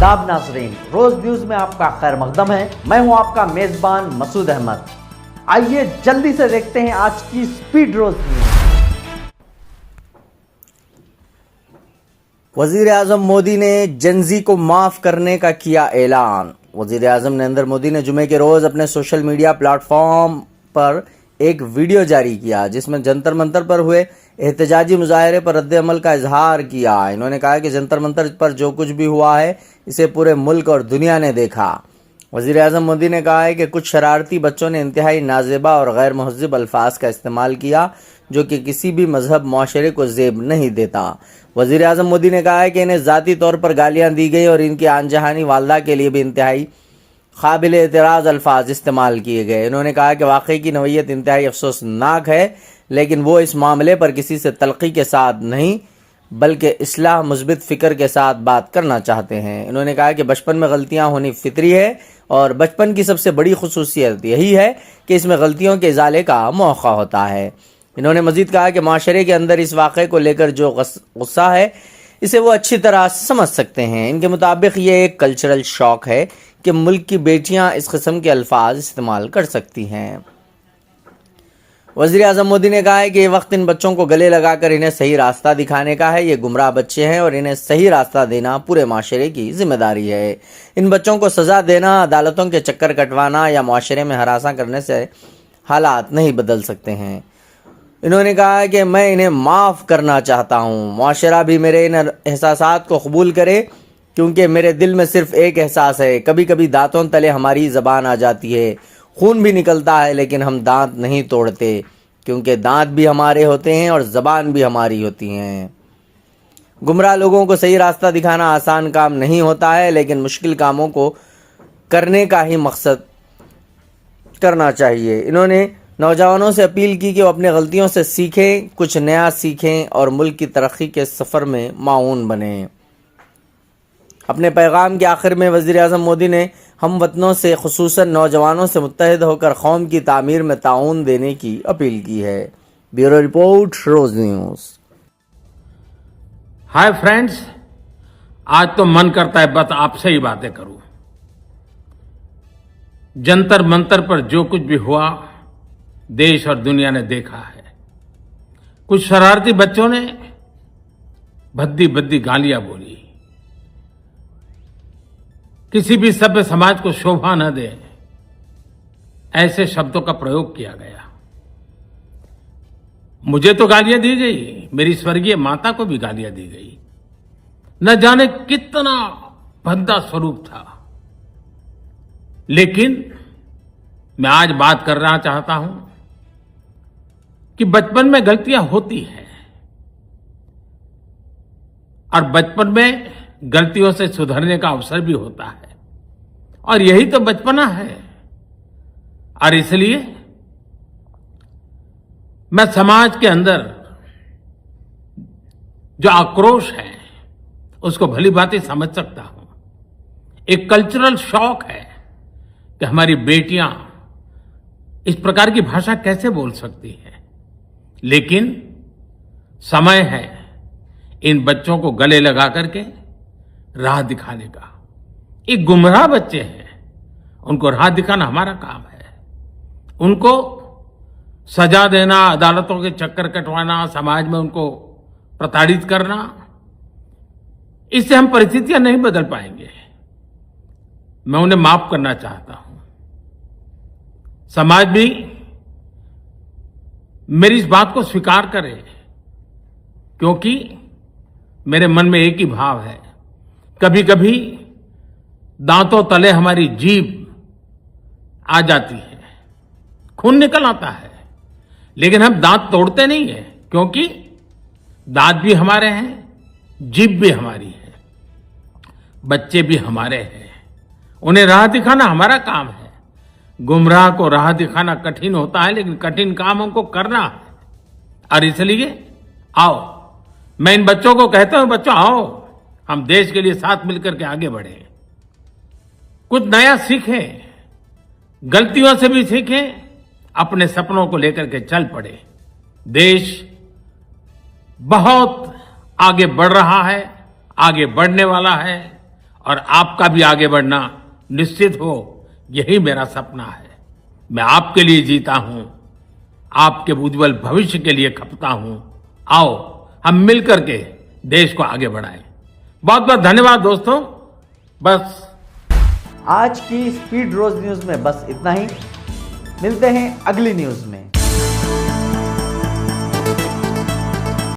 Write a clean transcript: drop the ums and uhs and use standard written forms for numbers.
आदाब नाज़रीन, रोज न्यूज में आपका खैर मकदम है। मैं हूं आपका मेजबान मसूद अहमद। आइए जल्दी से देखते हैं आज की स्पीड रोज न्यूज। वजीर आजम मोदी ने जनजी को माफ करने का किया ऐलान। वजीर आजम नरेंद्र मोदी ने जुमे के रोज अपने सोशल मीडिया प्लेटफॉर्म पर एक वीडियो जारी किया जिसमें जंतर मंतर पर हुए एहतजाजी मुजाहरे पर रद्द अमल का इजहार किया। इन्होंने कहा कि जंतर मंतर पर जो कुछ भी हुआ है इसे पूरे मुल्क और दुनिया ने देखा। वजीर आजम मोदी ने कहा है कि कुछ शरारती बच्चों ने इंतहाई नाजेबा और गैर महज़िब अल्फाज का इस्तेमाल किया जो कि किसी भी मजहब मुआशरे को जेब नहीं देता। वजीर आजम मोदी ने कहा है कि इन्हें ज़ाती तौर पर गालियाँ दी गई और इनकी आनजहानी वालदा के लिए भी इंतहाई काबिल एतराज़ अल्फाज इस्तेमाल किए गए। इन्होंने कहा कि वाकई की नौयत इंतहाई अफसोसनाक है, लेकिन वो इस मामले पर किसी से तलखी के साथ नहीं बल्कि इस्लाह मुस्बित फ़िक्र के साथ बात करना चाहते हैं। इन्होंने कहा कि बचपन में गलतियां होनी फितरी है और बचपन की सबसे बड़ी खुसूसियत यही है कि इसमें गलतियों के इजाले का मौका होता है। इन्होंने मजीद कहा कि माशरे के अंदर इस वाक़े को लेकर जो गुस्सा है इसे वो अच्छी तरह समझ सकते हैं। इनके मुताबिक ये एक कल्चरल शौक है कि मुल्क की बेटियां इस किस्म के अल्फाज इस्तेमाल कर सकती हैं। वज़ीर आज़म मोदी ने कहा है कि ये वक्त इन बच्चों को गले लगाकर इन्हें सही रास्ता दिखाने का है। ये गुमराह बच्चे हैं और इन्हें सही रास्ता देना पूरे माशरे की जिम्मेदारी है। इन बच्चों को सज़ा देना, अदालतों के चक्कर कटवाना या माशरे में हरासा करने से हालात नहीं बदल सकते हैं। इन्होंने कहा है कि मैं इन्हें माफ़ करना चाहता हूँ। माशरा भी मेरे इन एहसासात को कबूल करे क्योंकि मेरे दिल में सिर्फ एक एहसास है। कभी कभी दांतों तले हमारी ज़बान आ जाती है, खून भी निकलता है, लेकिन हम दांत नहीं तोड़ते क्योंकि दांत भी हमारे होते हैं और ज़बान भी हमारी होती हैं। गुमराह लोगों को सही रास्ता दिखाना आसान काम नहीं होता है, लेकिन मुश्किल कामों को करने का ही मकसद करना चाहिए। इन्होंने नौजवानों से अपील की कि वो अपनी गलतियों से सीखें, कुछ नया सीखें और मुल्क की तरक्की के सफ़र में माऊन बनें। अपने पैगाम के आखिर में वज़ीर आज़म मोदी ने हम वतनों से खुसूसन नौजवानों से मुत्तहिद होकर कौम की तामीर में ताउन देने की अपील की है। ब्यूरो रिपोर्ट, रोज न्यूज़। हाय फ्रेंड्स, आज तो मन करता है बस आपसे ही बातें करूं। जंतर मंतर पर जो कुछ भी हुआ देश और दुनिया ने देखा है। कुछ शरारती बच्चों ने भद्दी भद्दी गालियां बोली, किसी भी सभ्य समाज को शोभा न दे ऐसे शब्दों का प्रयोग किया गया। मुझे तो गालियां दी गई, मेरी स्वर्गीय माता को भी गालियां दी गई। न जाने कितना भद्दा स्वरूप था, लेकिन मैं आज बात करना चाहता हूं कि बचपन में गलतियां होती हैं और बचपन में गलतियों से सुधरने का अवसर भी होता है और यही तो बचपना है। और इसलिए मैं समाज के अंदर जो आक्रोश है उसको भली भांति समझ सकता हूं। एक कल्चरल शौक है कि हमारी बेटियां इस प्रकार की भाषा कैसे बोल सकती हैं, लेकिन समय है इन बच्चों को गले लगा करके राह दिखाने का। एक गुमराह बच्चे हैं, उनको राह दिखाना हमारा काम है। उनको सजा देना, अदालतों के चक्कर कटवाना, समाज में उनको प्रताड़ित करना, इससे हम परिस्थितियां नहीं बदल पाएंगे। मैं उन्हें माफ करना चाहता हूं। समाज भी मेरी इस बात को स्वीकार करे, क्योंकि मेरे मन में एक ही भाव है। कभी कभी दांतों तले हमारी जीभ आ जाती है, खून निकल आता है, लेकिन हम दांत तोड़ते नहीं है, क्योंकि दांत भी हमारे हैं, जीभ भी हमारी है, बच्चे भी हमारे हैं। उन्हें राह दिखाना हमारा काम है। गुमराह को राह दिखाना कठिन होता है, लेकिन कठिन काम हमको करना है। और इसलिए आओ, मैं इन बच्चों को कहता हूं, बच्चों आओ, हम देश के लिए साथ मिलकर के आगे बढ़े, कुछ नया सीखें, गलतियों से भी सीखें, अपने सपनों को लेकर के चल पड़े। देश बहुत आगे बढ़ रहा है, आगे बढ़ने वाला है और आपका भी आगे बढ़ना निश्चित हो, यही मेरा सपना है। मैं आपके लिए जीता हूं, आपके उज्जवल भविष्य के लिए खपता हूं। आओ हम मिलकर के देश को आगे बढ़ाएं। बहुत बहुत धन्यवाद दोस्तों। बस आज की स्पीड रोज न्यूज में बस इतना ही। मिलते हैं अगली न्यूज में।